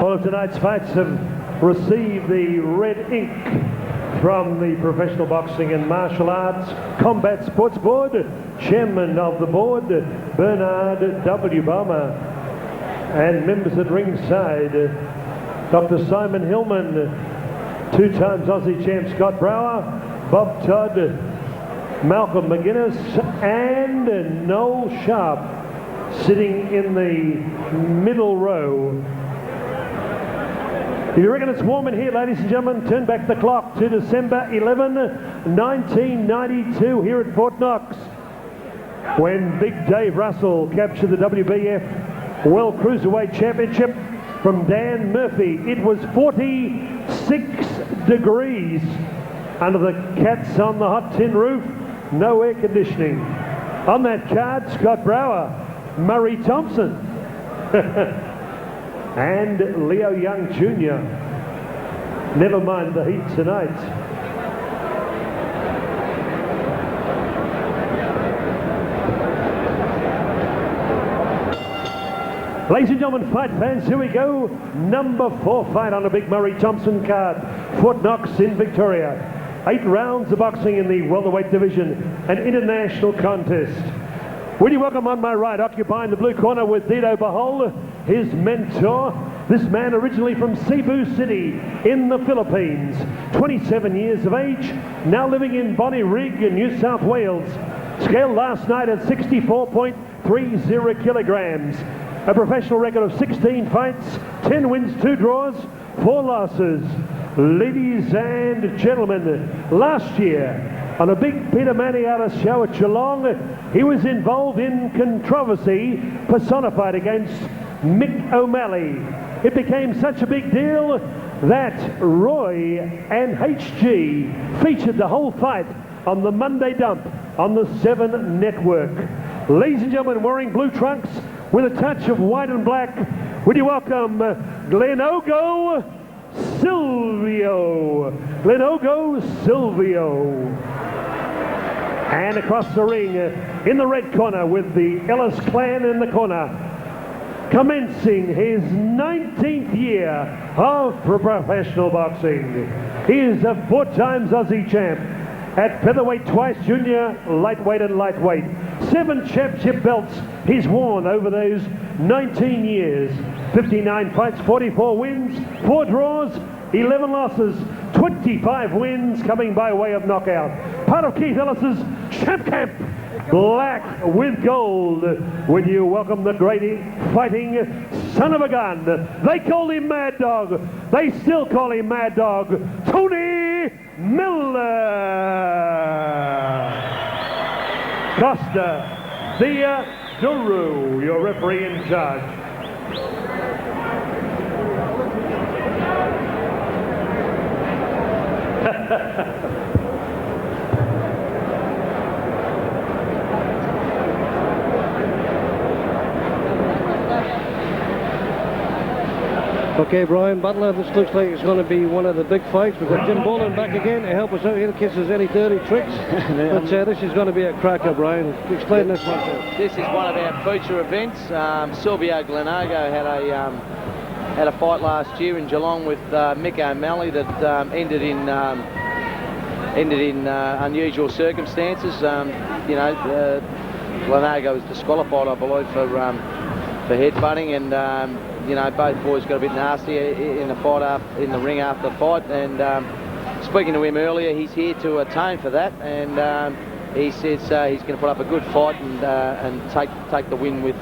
All of tonight's fights have received the red ink from the Professional Boxing and Martial Arts Combat Sports Board. Chairman of the board, Bernard W. Balmer. And members at ringside, Dr. Simon Hillman, two times Aussie champ Scott Brower, Bob Todd, Malcolm McGuinness, and Noel Sharp sitting in the middle row. If you reckon it's warm in here, ladies and gentlemen, turn back the clock to December 11, 1992 here at Fort Knox, when Big Dave Russell captured the WBF World Cruiserweight Championship from Dan Murphy. It was 46 degrees under the cats on the hot tin roof, no air conditioning. On that card, Scott Brower, Murray Thompson, and Leo Young Jr. Never mind the heat tonight. Ladies and gentlemen, fight fans, here we go. Number 4 fight on a big Murray Thompson card. Fort Knox in Victoria. 8 rounds of boxing in the welterweight division, an international contest. Would you welcome on my right, occupying the blue corner with Dito Bahol, his mentor. This man originally from Cebu City in the Philippines, 27 years of age, now living in Bonnyrigg in New South Wales. Scaled last night at 64.30 kilograms. A professional record of 16 fights, 10 wins, 2 draws, 4 losses. Ladies and gentlemen, last year on a big Peter Maniata show at Geelong, he was involved in controversy personified against Mick O'Malley. It became such a big deal that Roy and HG featured the whole fight on the Monday Dump on the 7 Network. Ladies and gentlemen, wearing blue trunks with a touch of white and black, would you welcome Glenago Sylvio. Glenago Sylvio. And across the ring, in the red corner with the Ellis clan in the corner, commencing his 19th year of professional boxing. He is a 4 times Aussie champ at featherweight, twice junior, lightweight and lightweight. 7 championship belts he's worn over those 19 years. 59 fights, 44 wins, 4 draws, 11 losses, 25 wins coming by way of knockout. Part of Keith Ellis's Champ Camp, black with gold. Would you welcome the great fighting son of a gun? They called him Mad Dog. They still call him Mad Dog. Tony Miller. Costa Duru, your referee in charge. Okay, Brian Butler, this looks like it's going to be one of the big fights. We've got Jim Boland back again to help us out here in case there's any dirty tricks. But this is going to be a cracker, Brian. Explain this one. This is one of our feature events. Silvio Glinoco had a fight last year in Geelong with Mick O'Malley that ended in unusual circumstances. Glenago was disqualified, I believe, for headbutting, and both boys got a bit nasty in the fight in the ring after the fight. And speaking to him earlier, he's here to atone for that, and he says he's going to put up a good fight and take the win with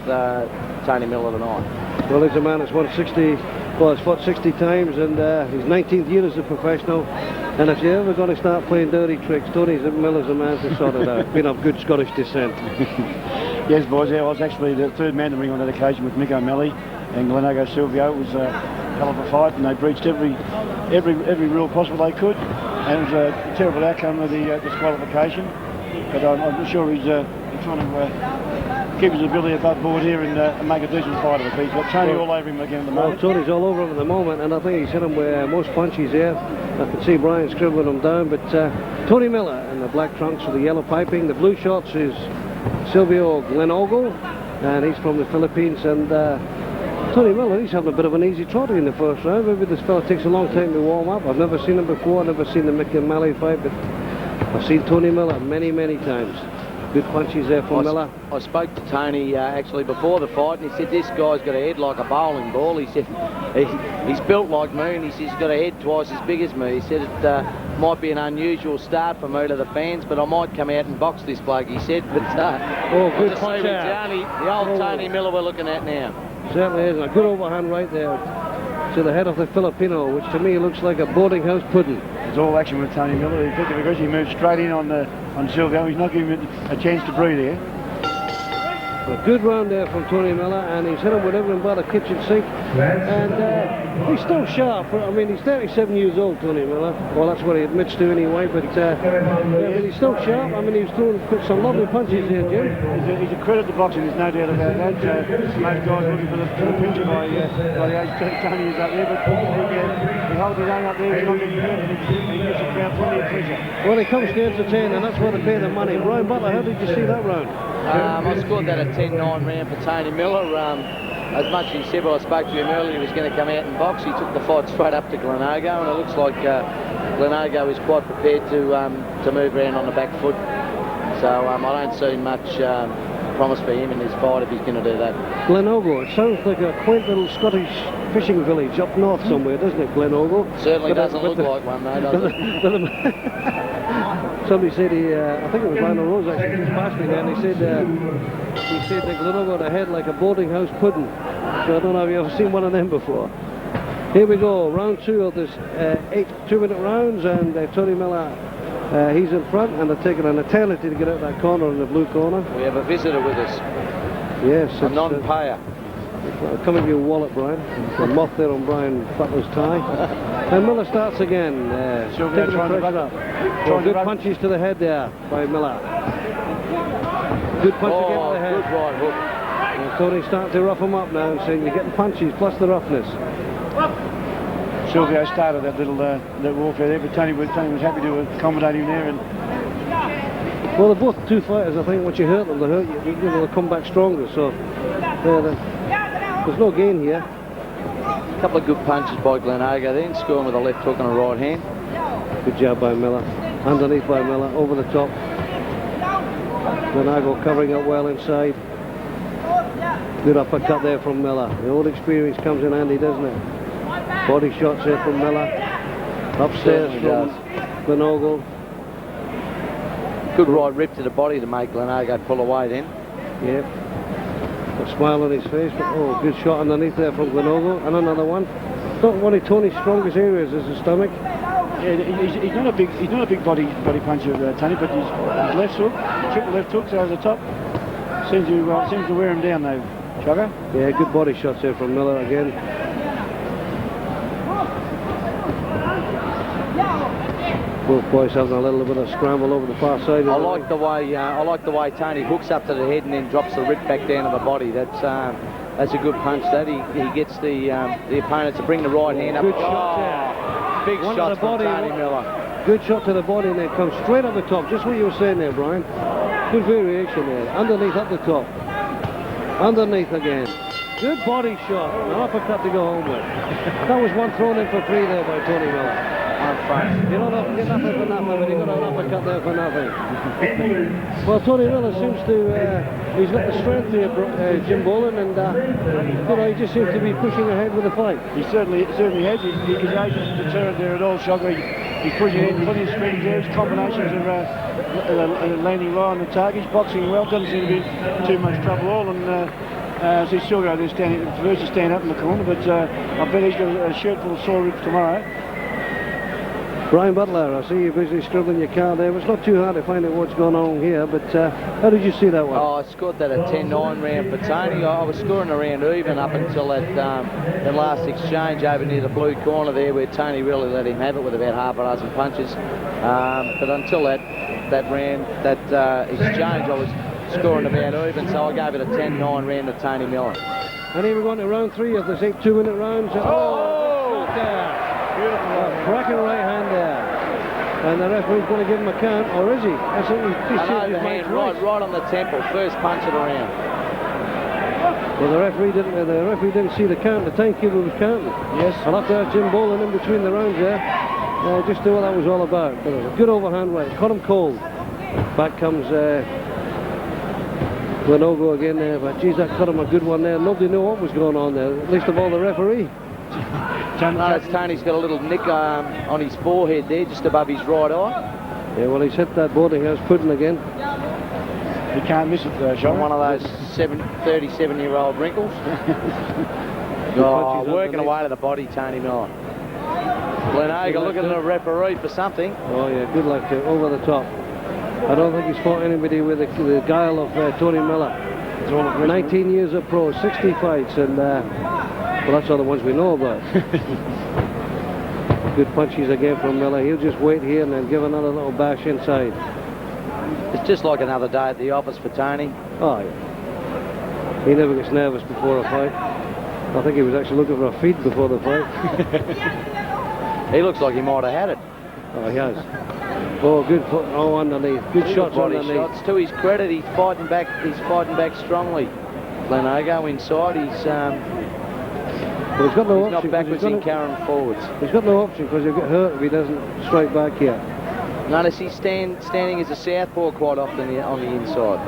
Tony Miller tonight. Well, he's a man that's won 60. Well, he's fought 60 times, and his 19th year as a professional. And if you're ever going to start playing dirty tricks, Tony Miller's a man to sort it out, being of good Scottish descent. Yes, boys, I was actually the third man to ring on that occasion with Mick O'Malley and Glenago Silvio. It was a hell of a fight, and they breached every rule possible they could, and it was a terrible outcome of the disqualification. But I'm sure he's trying to keep his ability above board here and make a decent fight of it. He's got Tony all over him again at the moment. Well, Tony's all over him at the moment, and I think he's hit him with most punches here. I can see Brian scribbling him down, but Tony Miller in the black trunks with the yellow piping. The blue shorts is Silvio Glinoco, and he's from the Philippines, and Tony Miller, he's having a bit of an easy trot in the first round. Maybe this fella takes a long time to warm up. I've never seen him before, never seen the Mickey and Malley fight, but I've seen Tony Miller many, many times. Good punches there from Miller. I spoke to Tony actually before the fight, and he said this guy's got a head like a bowling ball. He said he's built like me, and he says he's got a head twice as big as me. He said it might be an unusual start for me to the fans, but I might come out and box this bloke, he said. But good punch out. The old Tony Miller we're looking at now. Certainly is. A good overhand right there to the head of the Filipino, which to me looks like a boarding house pudding. It's all action with Tony Miller. He picked up because he moved straight in on Sylvio. He's not giving him a chance to breathe here. A good round there from Tony Miller, and he's hit him with everything but a kitchen sink. And he's still sharp. I mean, he's 37 years old, Tony Miller. Well, that's what he admits to anyway, but he's still sharp. I mean, he was throwing some lovely punches here, Jim. He's a credit to boxing, there's no doubt about that. Most guys looking for the pincher by the age Tony is up there, but he holds his own up there. He's not getting hurt, and he gives the crowd plenty of pleasure. Well, he comes to entertain, and that's why they pay the money. Brian Butler, how did you see that round? I scored that a 10-9 round for Tony Miller. As much as he said, well, I spoke to him earlier, he was going to come out and box. He took the fight straight up to Glenago, and it looks like Glenago is quite prepared to move around on the back foot. So I don't see much promise for him in this fight if he's going to do that. Glenago, it sounds like a quaint little Scottish fishing village up north somewhere, doesn't it, Glenago? Certainly doesn't look like one, though, does it? Somebody said I think it was Lionel Rose actually just passed me there, and he said that Glenago had a head like a boarding house pudding. So I don't know if you've ever seen one of them before. Here we go, round 2 of this 8 2-minute rounds, and Tony Miller, he's in front, and they're taking an eternity to get out that corner in the blue corner. We have a visitor with us. Yes. A non-payer. Come into your wallet, Brian. The moth there on Brian Butler's tie. And Miller starts again. Taking the pressure up. Well, good punches to the head there by Miller. Good punch again to the head. Good right hook. And Tony's starting to rough him up now and saying you're getting punches plus the roughness. Sylvio started that little warfare there, but Tony was happy to accommodate him there. And well, they're both two fighters. I think once you hurt them, they'll come back stronger. So there's no gain here. A couple of good punches by Glenago then, scoring with a left hook and a right hand. Good job by Miller. Underneath by Miller, over the top. Glenago covering up well inside. Good uppercut there from Miller. The old experience comes in handy, doesn't it? Body shots there from Miller. Upstairs from Glenago. Good right rip to the body to make Glenago pull away then. Yep. A smile on his face, but good shot underneath there from Glenago, and another one. Not one of Tony's strongest areas is the stomach. Yeah, he's not a big body puncher, Tony, but his left hook, triple left hooks over the top, seems to wear him down though, Chugger. Yeah, good body shots there from Miller again. Both boys having a little bit of scramble over the far side. I like the way Tony hooks up to the head and then drops the rip back down to the body. That's a good punch. That he gets the opponent to bring the right hand up. Good shot there. Big shot from Tony Miller. Good shot to the body and then comes straight up the top. Just what you were saying there, Brian. Good variation there. Underneath up the top. Underneath again. Good body shot. An uppercut to go home with. That was one thrown in for 3 there by Tony Miller. You don't often get nothing for nothing, but he got an uppercut there for nothing. Well, Tony Miller seems to, he's got the strength here, Jim Boland, and he just seems to be pushing ahead with the fight. He certainly has. His age isn't deterrent there at all, Shogger. He's pushing ahead, plenty of speed there. His combinations are landing right on the target. He's boxing well, doesn't seem to be in too much trouble at all. And see Sylvio there to stand up in the corner, but I bet he's got a shirt full of sore ribs tomorrow. Brian Butler, I see you busy scribbling your card there. It's not too hard to find out what's going on here, but how did you see that one? I scored that a 10-9 round for Tony. I was scoring around even up until that last exchange over near the blue corner there, where Tony really let him have it with about half a dozen punches. But until that round, that exchange, I was scoring about even, so I gave it a 10-9 round to Tony Miller. And here we're going to round 3 of this 8 2-minute rounds. Oh, there. Beautiful. Cracking right hand there. And the referee's going to give him a count, or is he? An overhand right on the temple, first punch of the round. Well, the referee didn't see the count. The timekeeper was counting. Yes. I'll have to ask Jim Boland in between the rounds there. Just to what that was all about. But it was a good overhand right. Caught him cold. Back comes Glenago again there. But geez, that cut him a good one there. Nobody knew what was going on there. At least of all the referee. No, Tony's got a little nick on his forehead there, just above his right eye. Yeah, well, he's hit that boarding house pudding again. He can't miss it, Sean. One of those 37-year-old wrinkles. Working away to the body, Tony Miller. Glenago looking at the referee for something. Oh yeah, good luck to over the top. I don't think he's fought anybody with the guile of Tony Miller. 19 years of pro, 60 fights, and well, that's all the ones we know about. Good punches again from Miller. He'll just wait here and then give another little bash inside. It's just like another day at the office for Tony. Oh yeah. He never gets nervous before a fight. I think he was actually looking for a feed before the fight. He looks like he might have had it. Oh, he has. Oh, good foot. Oh, underneath. Good shots body underneath. shots. To his credit, he's fighting back. He's fighting back strongly. Glenago inside. He's Well, he's got no option. not backwards in carrying forwards. He's got no option because he'll get hurt if he doesn't strike back here. Notice he's standing as a southpaw quite often on the inside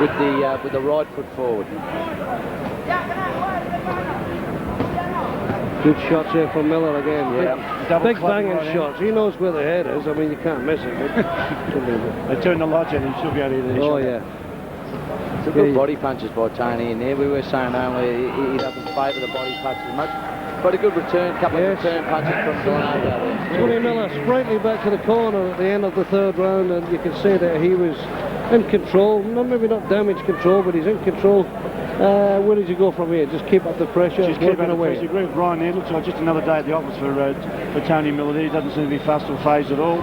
with the right foot forward. Good shots here from Miller again. Yeah. Big banging shots. He knows where the head is. I mean, you can't miss it. They turn the lights on, he should be able to hit it. Oh, yeah. Some good body punches by Tony in there. We were saying only he doesn't favour the body punches much. But a good return, couple of return punches from Glenago. Tony Miller sprightly back to the corner at the end of the third round, and you can see that he was in control. Maybe not damage control, but he's in control. Where did you go from here? Just keep up the pressure. Just keep up the away. pressure. Agree with Brian there. It looks like just another day at the office for Tony Miller there. He doesn't seem to be fussed or phased at all.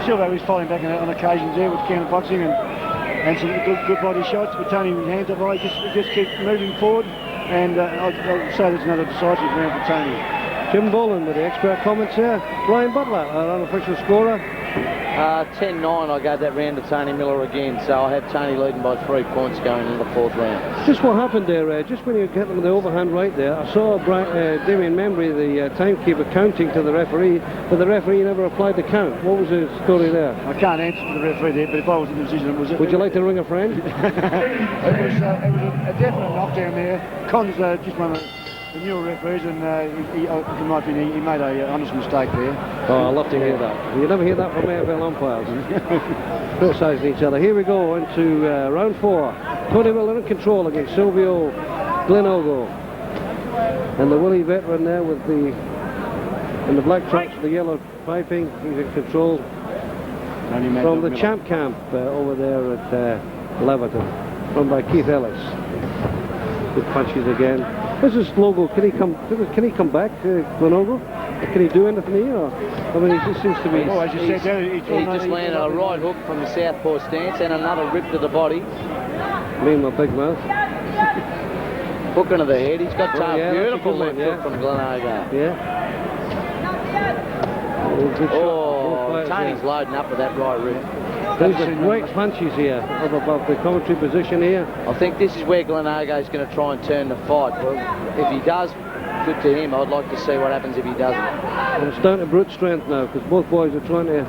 Sylvio is falling back on occasions there with counter boxing and some good body shots. But Tony with hands up high, just keep moving forward. And I'll say there's another decisive round for Tony. Jim Boland with the expert comments here. Brian Butler, our unofficial scorer. 10-9, I gave that round to Tony Miller again, so I have Tony leading by 3 points going into the fourth round. Just what happened there, just when you get them with the overhand right there, I saw Damien Membry, the timekeeper, counting to the referee, but the referee never applied the count. What was the story there? I can't answer for the referee there, but if I was in the decision, it was... Would you like to ring a friend? It was a definite knockdown there. Con's just one of the newer referees, and he made a honest mistake there. Oh, I love to hear that. You never hear that from AFL umpires. Criticising each other. Here we go into round 4. Tony Miller in control against Sylvio Glinoco. And the Willie veteran there with in the black trunks with the yellow piping. He's in control from the champ camp over there at Leverton, run by Keith Ellis. Good punches again. This is Logo. Can he come back, Glenago? Can he do anything here? I mean, he just seems to be... Oh, as you said there, he just landed a right hook from the southpaw stance and another rip to the body. Me and my big mouth. Hook into the head. He's got beautiful left hook from Glenago. Yeah. Tony's loading up with that right rip. There's some great punches here up above the commentary position here. I think this is where Glenago is going to try and turn the fight. Well, if he does, good to him. I'd like to see what happens if he doesn't. And it's down to brute strength now because both boys are trying to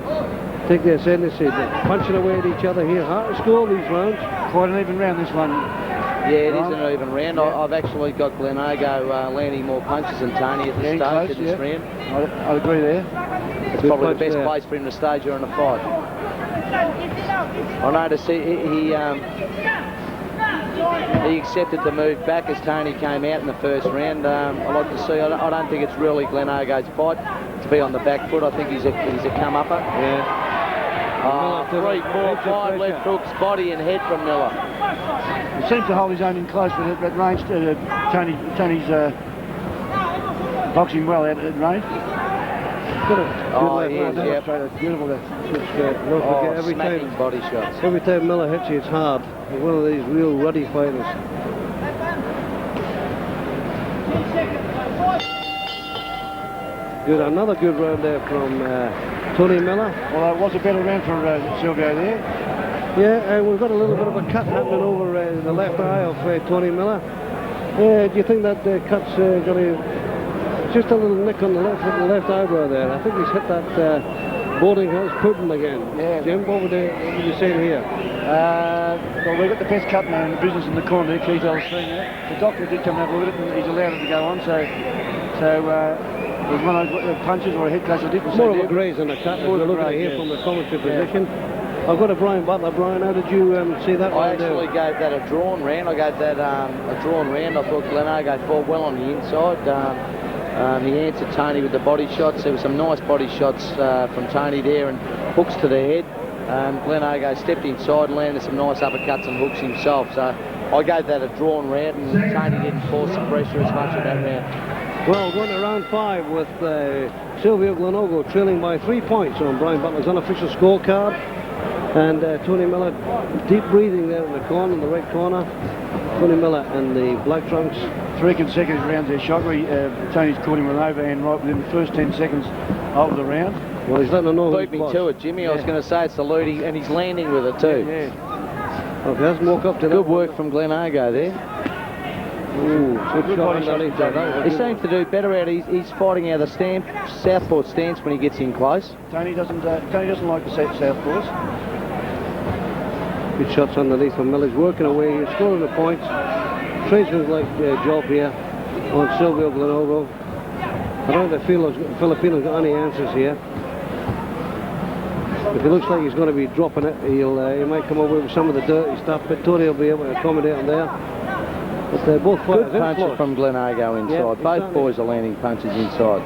take their ascendancy. They're punching away at each other here. Hard to score these rounds. Quite an even round, this one. Yeah, it is an even round. Yeah. I've actually got Glenago landing more punches than Tony at the stage of this round. I'd agree there. It's probably the best place for him to stage during the fight. I noticed he accepted the move back as Tony came out in the first round. I like to see. I don't think it's really Glenago's fight to be on the back foot. I think he's a come-upper. Yeah. 3, 4, 5 left hooks, body and head from Miller. He seems to hold his own in close, but at range, Tony's boxing well out at range. Beautiful there. Don't forget, every time body shots. Every time Miller hits you, it's hard. He's one of these real ruddy fighters. Good, another good round there from Tony Miller. Well, it was a better round for Sylvio there. Yeah, and we've got a little bit of a cut happening over the left eye of Tony Miller. Do you think that cut's going to... Just a little nick on the left eyebrow there. I think he's hit that boarding house pudding again. Yeah. Jim, what would you say here? Well, we've got the best cut man in the business in the corner there, Keith Ellis. The doctor did come and have a look at it, and he's allowed it to go on, so it was one of those punches or a head clash I didn't see. More of a graze than a cut, as we're looking at here from the commentary position. I've got a Brian Butler. Brian, how did you see that one? I actually gave that a drawn round. I gave that a drawn round. I thought Glenago fought well on the inside. He answered Tony with the body shots. There were some nice body shots from Tony there and hooks to the head. Glenago stepped inside and landed some nice uppercuts and hooks himself. So I gave that a drawn round, and Tony didn't force the pressure as much in that round. Well, going to round 5 with Selvio Glinoco trailing by 3 points on Brian Butler's unofficial scorecard. And Tony Miller, deep breathing there in the corner, in the right corner. Tony Miller and the black trunks. 3 consecutive rounds there, Shockley. Tony's caught him with an overhand right within the first 10 seconds of the round. Well, he's letting them know. Beat me to it, Jimmy. I was going to say it's the looting, and he's landing with it too. Yeah. Well, if he hasn't walked up to that. Good work from Glenago there. Ooh, good shot underneath that. He seems to do better out. He's fighting out of the southpaw stance when he gets in close. Tony doesn't like to set southpaws. Good shots underneath from Miller. He's working away. He's scoring the points. Tradesman's like job here on Sylvio Glinoco. I don't think the Filipinos got any answers here. If it looks like he's going to be dropping it, he might come away with some of the dirty stuff, but Tony will be able to accommodate him there. But they're both good punches from Glenago inside. Yeah, both exactly. boys are landing punches inside.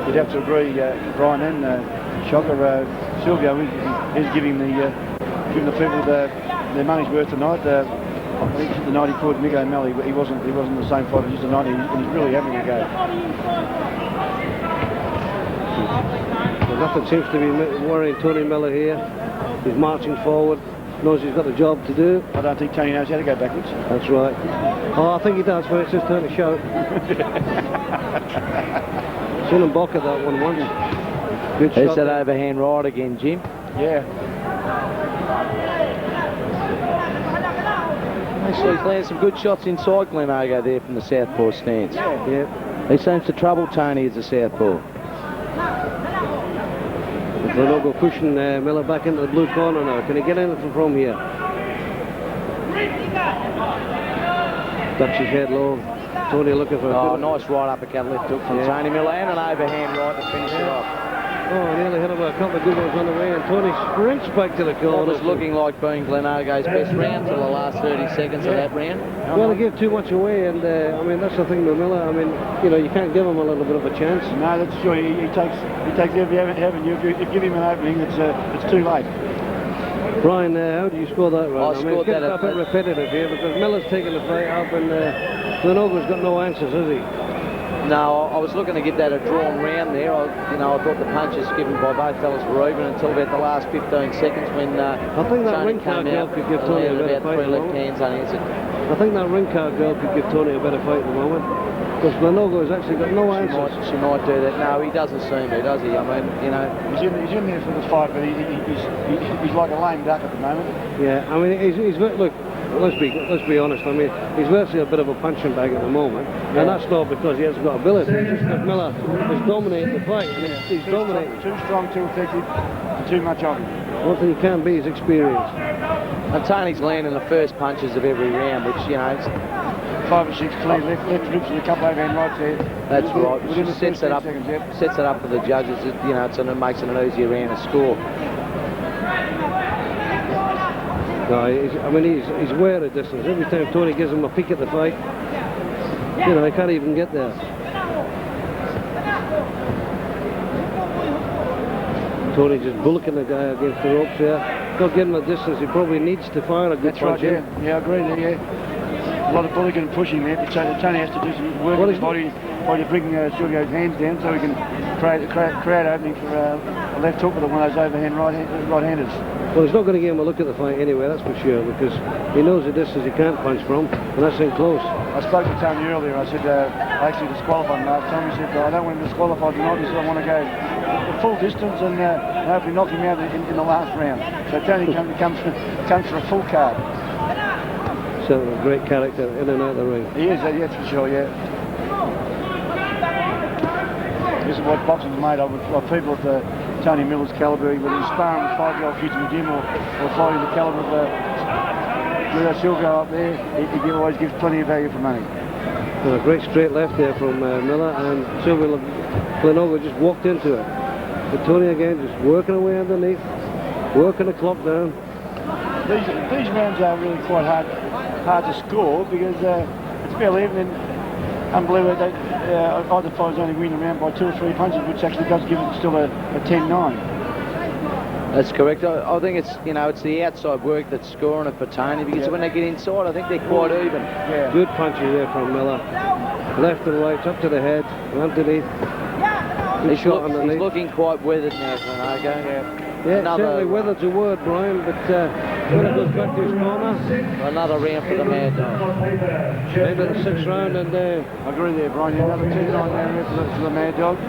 You'd have to agree, Brian and Shocker, Sylvio is giving the people their money's worth tonight. I think the night he fought Mick O'Malley, he wasn't the same fighter as tonight, and he's really having a go. Well, nothing seems to be worrying Tony Miller here. He's marching forward, knows he's got a job to do. I don't think Tony knows how to go backwards. That's right. Oh, I think he does, but it's his turn to shout. Seen him block at that one once. Good There's shot that there. overhand right again, Jim. Yeah. Actually, he's landed some good shots inside Glenago there from the southpaw stance. Yeah. He seems to trouble Tony as a southpaw. Glinoco pushing Miller back into the blue corner now. Can he get anything from here? Ducks his head low. Tony looking for a good... Nice right uppercut left hook from Tony Miller and an overhand right to finish it off. Oh, nearly hit him a couple of good ones on the way, and Tony sprints back to the It corner. was looking like being Glenago's best round till the last 30 seconds of that round. Well, he gave too much away, and I mean, that's the thing with Miller. I mean, you can't give him a little bit of a chance. No, that's true. He takes every avenue. If you give him an opening, it's too late. Brian, how do you score that round? I mean, scored it's that a bit repetitive here because Miller's taking the fight up, and Glinoco's got no answers, has he? No, I was looking to get that a drawn round there. I thought the punches given by both fellas were even until about the last 15 seconds when I think that Tony ring card came girl out could give and Tony a landed better about fight. 3 left hands unanswered. I think that ring card girl could give Tony a better fight at the moment because Glinoco has actually got no answers. She might do that. No, he doesn't seem to, does he? I mean, He's in there for the fight, but he's like a lame duck at the moment. Yeah, I mean, he's look. Let's be honest. I mean, he's virtually a bit of a punching bag at the moment, and that's not because he hasn't got ability. It's just that Miller is dominating the fight. And he's dominating. Too strong, too effective, and too much of him. One thing he can be is experience. and Tony's landing the first punches of every round, which, it's 5 or 6 clean left rips and a couple overhand rights there. That's right. Within the Sets it up. seconds, yep. Sets it up for the judges. It makes it an easier round to score. No, he's way out of distance. Every time Tony gives him a peek at the fight, he can't even get there. Tony just bullocking the guy against the ropes there. Not getting the distance. He probably needs to fire a good punch. Right, yeah, I agree there, yeah. A lot of bullocking and pushing there. Tony has to do some work with his body to bring Sylvio's hands down so he can create opening for a left hook with one of those overhand right-handers. Well, he's not going to give him a look at the fight anyway, that's for sure, because he knows the distance he can't punch from, and that's in close. I spoke to Tony earlier. I said, I actually disqualified him last time. He said, I don't want him disqualified tonight. He said, I want to go the full distance and hopefully knock him out in the last round. So Tony comes for a full card. So a great character in and out of the ring. He is, that's for sure, yeah. This is what boxing's made of people at Tony Miller's calibre, whether he's sparring with 5-year-old kids in the gym or fighting the calibre of Sylvio up there. He always gives plenty of value for money. Well, a great straight left there from Miller, and Selvio Glinoco just walked into it. But Tony again just working away underneath, working the clock down. These rounds are really quite hard to score because it's fairly even. Unbelievable. Either fighters only win around by 2 or 3 punches, which actually does give it still a 10-9. That's correct. I think it's it's the outside work that's scoring it for Tony, because when they get inside, I think they're quite even. Yeah. Good punches there from Miller. Left and right, up to the head, underneath. He's looking quite weathered now, Glenago. Yeah, certainly weathered's a word, Brian, but when it goes back to his corner. Another round for the Mad Dog. Maybe the 6th round, and I agree there, Brian. Yeah, another 10-9 round for the Mad Dog.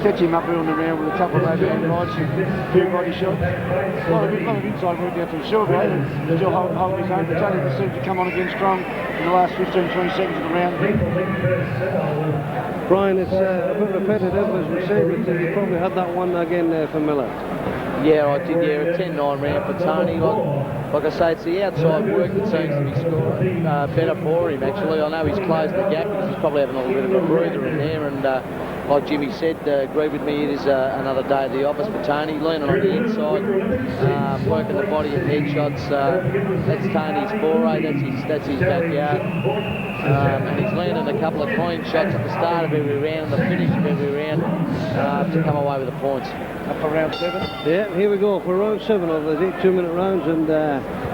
Catch him up early in the round with a couple of overhand rights and a few body shots. A lot of inside work there from Sylvio. Still holding his own, but Tony seems to come on again strong in the last 15-20 seconds of the round. Brian, it's a bit repetitive as we say, but you probably had that one again there for Miller. Yeah, I did, a 10-9 round for Tony. Like I say, it's the outside work that seems to be scoring better for him, actually. I know he's closed the gap because he's probably having a little bit of a breather in there, and like Jimmy said, agree with me, it is another day at the office for Tony, leaning on the inside, working the body and headshots. That's Tony's foray, that's his backyard. And he's landing a couple of clean shots at the start of every round, the finish of every round, to come away with the points. Up for round 7? Yeah, here we go for round 7 of the 8 2-minute rounds, and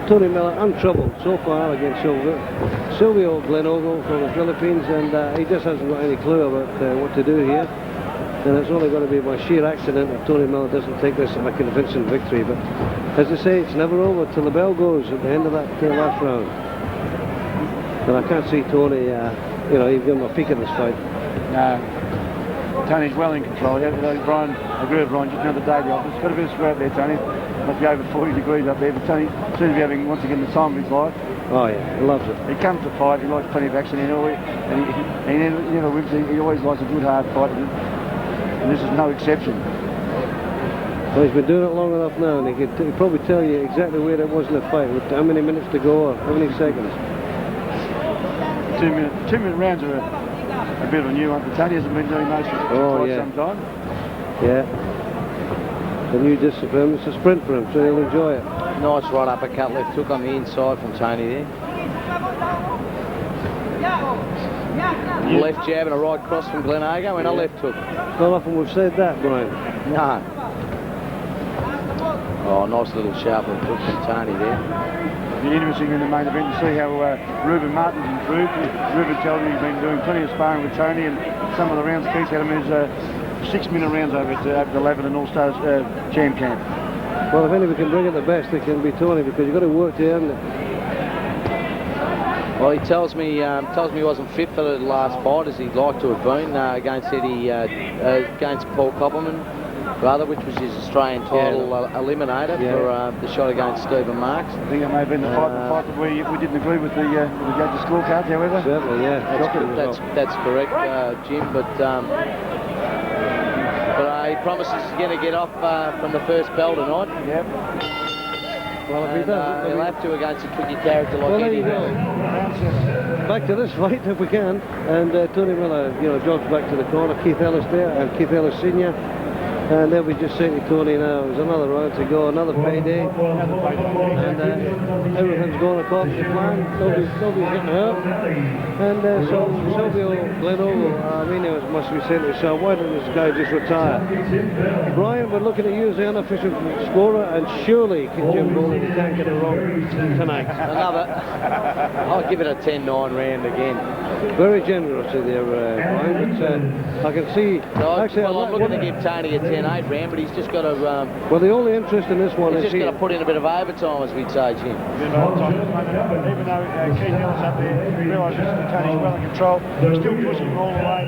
Tony Miller untroubled so far against Sylvio Glinoco from the Philippines, and he just hasn't got any clue about what to do here. And it's only going to be by sheer accident if Tony Miller doesn't take this a convincing victory. But as I say, it's never over till the bell goes at the end of that last round. But I can't see Tony, even give him a peek in this fight. No. Tony's well in control. Yeah, Brian, I agree with Brian, just another day at the office. Got a bit of sweat there, Tony. Must be over 40 degrees up there, but Tony seems to be having, once again, the time of his life. Oh yeah, he loves it. He comes to fight, he likes plenty of action, and he never wins. He always likes a good hard fight, and this is no exception. Well, he's been doing it long enough now, and he can probably tell you exactly where it was in the fight, with how many minutes to go, or how many seconds. 2-minute rounds are a bit of a new one, but Tony hasn't been doing those for quite some time. Yeah. The new discipline, it's a sprint for him, so he'll enjoy it. Nice right uppercut left hook on the inside from Tony there. Left jab and a right cross from Glenago and a left hook. Not often we've said that, Brian. No. Oh, nice little sharp little hook from Tony there. It'll be interesting in the main event to see how Ruben Martin's improved. Ruben tells me he's been doing plenty of sparring with Tony, and some of the rounds Keith had him is 6-minute rounds over at the Lebanon All-Stars Jam Camp. Well, if anybody can bring it the best, it can be Tony, because you've got to work to earn it. Well, he tells me he wasn't fit for the last fight as he'd like to have been against Paul Copperman, which was his Australian title eliminator for the shot against Stephen Marks. I think it may have been the fight that we didn't agree with the judges' scorecards, however. Certainly, yeah. That's correct, Jim, but he promises he's going to get off from the first bell tonight. Yep. Well, if he does, he'll have to against a tricky character like Eddie. Back to this fight, if we can. And Tony Miller, jogs back to the corner. Keith Ellis there, and Keith Ellis Sr. And they'll be just saying to Tony now, there's another round to go, another payday. And everything's going according to plan. Nobody's getting hurt. And so Sylvio Glinoco, must be saying to himself, why didn't this guy just retire? Brian, we're looking to use the unofficial scorer, and surely Jim Bowling can't get it wrong tonight. I'll give it a 10-9 round again. Very generously there, Brian, but I can see... Actually, well, I'm looking to give Tony a 10-8 round, but he's just got to... well, the only interest in this one is... He's just got to put in a bit of overtime, as we'd say, Jim. Even though Keith Ellis up there realises that Tony's well in control, he's still pushing him all the way.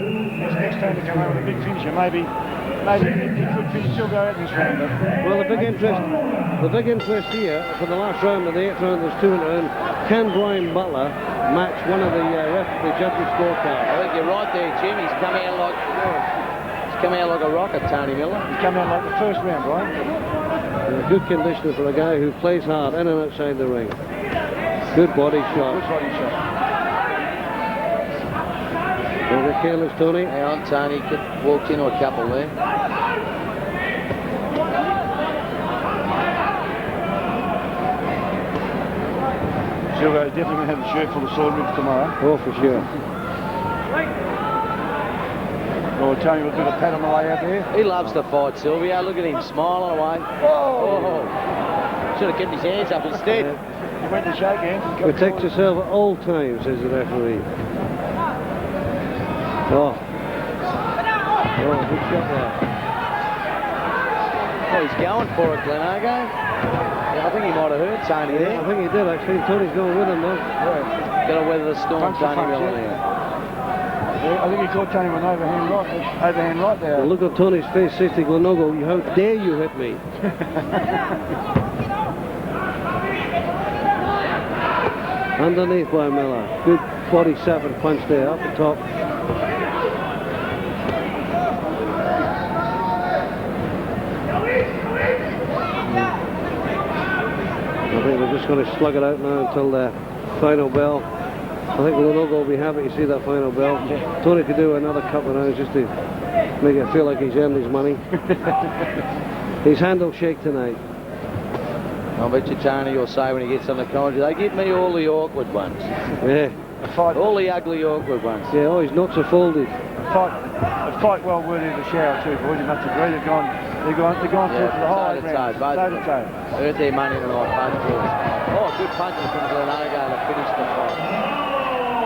His next turn to come over with a big finisher. Maybe he could finish, still go out this round. But well, the big interest here for the last round of the 8th round, there's 2 in a round. Can Brian Butler match one of the judges' scorecards? I think you're right there, Jim. He's come out like a rocket, Tony Miller. he's come out like the first round, Brian. A good conditioner for a guy who plays hard in and outside the ring. Good body shot. Good body shot. Don't get careless, Tony. Hang on, Tony. Walked into a couple there. Sylvio's definitely going to have a shirt full of sword ribs tomorrow. Oh, for sure. Oh, Tony with a bit of pat on the way out there. He loves to fight, Sylvio. Look at him smiling away. Oh! Should have kept his hands up instead. He went to shake hands. Protect yourself at all times, says the referee. Oh, good shot there. Oh, he's going for it, Glenago. Yeah, I think he might have hurt Tony there. I think he did, actually. Tony's going with him, though. Got to weather the storm, Tony Miller there. I think he caught Tony with an overhand right there. The look on Tony's face says to Glenago, how dare you hit me? Underneath by Miller. Good body sapping punch there, up the top. I think we're just going to slug it out now until the final bell. I think Glenago will be happy to see that final bell. Tony could do another couple of rounds just to make it feel like he's earned his money. His hand will shake tonight. I bet you Tony will say when he gets on the commentary, they give me all the awkward ones. Yeah. All the ugly awkward ones. Yeah, all his nuts are folded. A fight well worthy of the shower too, boys. You must agree. They've gone through for the whole round. Toe to toe. Earned their money tonight, both boys. Oh, good punches from Glenago to finish the fight.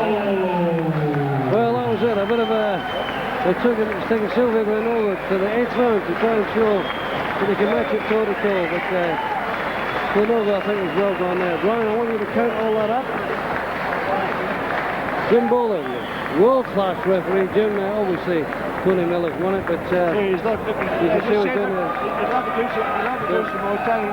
Well, that was it. A bit of it's taken Sylvio Glinoco to the 8th round to try and show that he can match it toe to toe. But Glinoco, I think, is well gone there. Brian, I want you to count all that up. Jim Boland, world-class referee. Jim, obviously, Tony Miller's won it, but He's like to do some more Tony.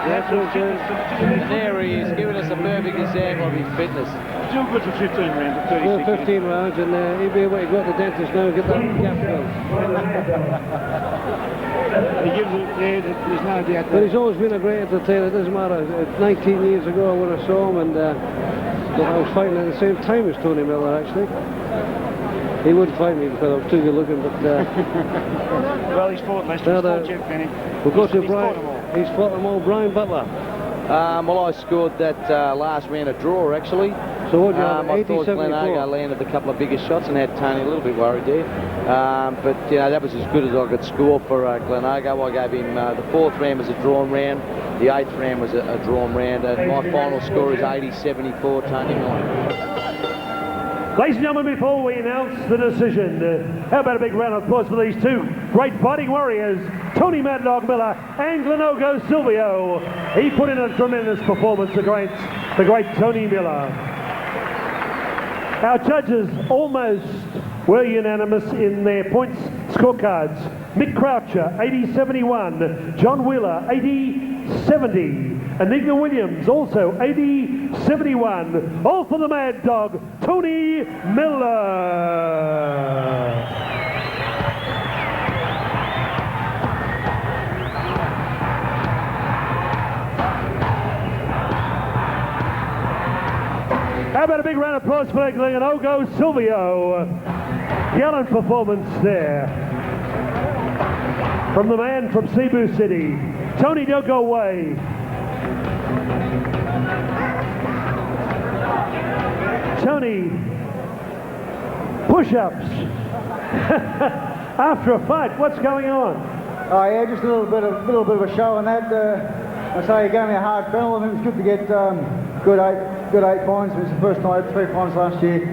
And there he is, giving us a perfect example of his fitness. Still good for 15 rounds. 15 rounds, and he'll be able to go to the dentist now and get that gap filled. He gives it, there's no doubt. But he's always been a great entertainer. It doesn't matter. 19 years ago when I saw him, and I was fighting at the same time as Tony Miller, actually. He wouldn't fight me because I was too good looking, but... well, he's fought, Lester. He's fought Jeff Penny. We'll go to Brian. He's fought them all. Brian Butler. Well, I scored that last round a draw, actually. So what do you have? I thought Glenago landed a couple of bigger shots and had Tony a little bit worried there. But, you know, that was as good as I could score for Glenago. I gave him the 4th round was a drawn round. The 8th round was a drawn round. And my final score is 80-74, Tony Miller. Ladies and gentlemen, before we announce the decision, how about a big round of applause for these two great fighting warriors, Tony Mad Dog Miller and Glenago Sylvio. He put in a tremendous performance against the great Tony Miller. Our judges almost were unanimous in their points scorecards. Mick Croucher, 80-71. John Wheeler, 80-70. Enigma Williams, also 80-71. All for the Mad Dog, Tony Miller. How about a big round of applause for Glenago Sylvio? Gallant performance there. From the man from Cebu City. Tony, don't go away. Tony, push-ups. After a fight, what's going on? Oh yeah, just a little bit of a show and that. I say he gave me a hard battle, and it was good to get good eight points. It was the first time I had 3 points last year.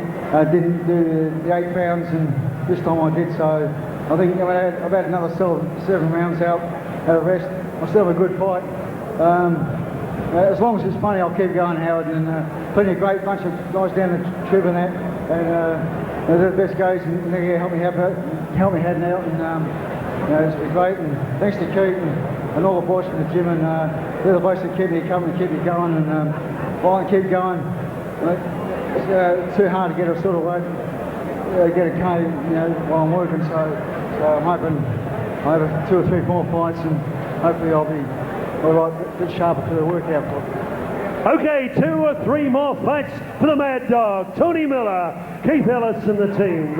didn't do the 8 rounds, and this time I did. So I think I've had another 7 rounds out of rest. I still have a good fight. As long as it's funny, I'll keep going, Howard, and plenty of great bunch of guys down the trib and that, and they're the best guys, and they help me heading out, and it's been great, and thanks to Keith and all the boys from the gym, and they're the boys that keep me coming, keep me going, and I keep going. It's too hard to get a sort of weight, get a cane, while I'm working, so I'm hoping I have 2 or 3 more fights, and hopefully I'll be all right, a bit sharper for the workout. Okay, 2 or 3 more fights for the Mad Dog, Tony Miller, Keith Ellis and the team.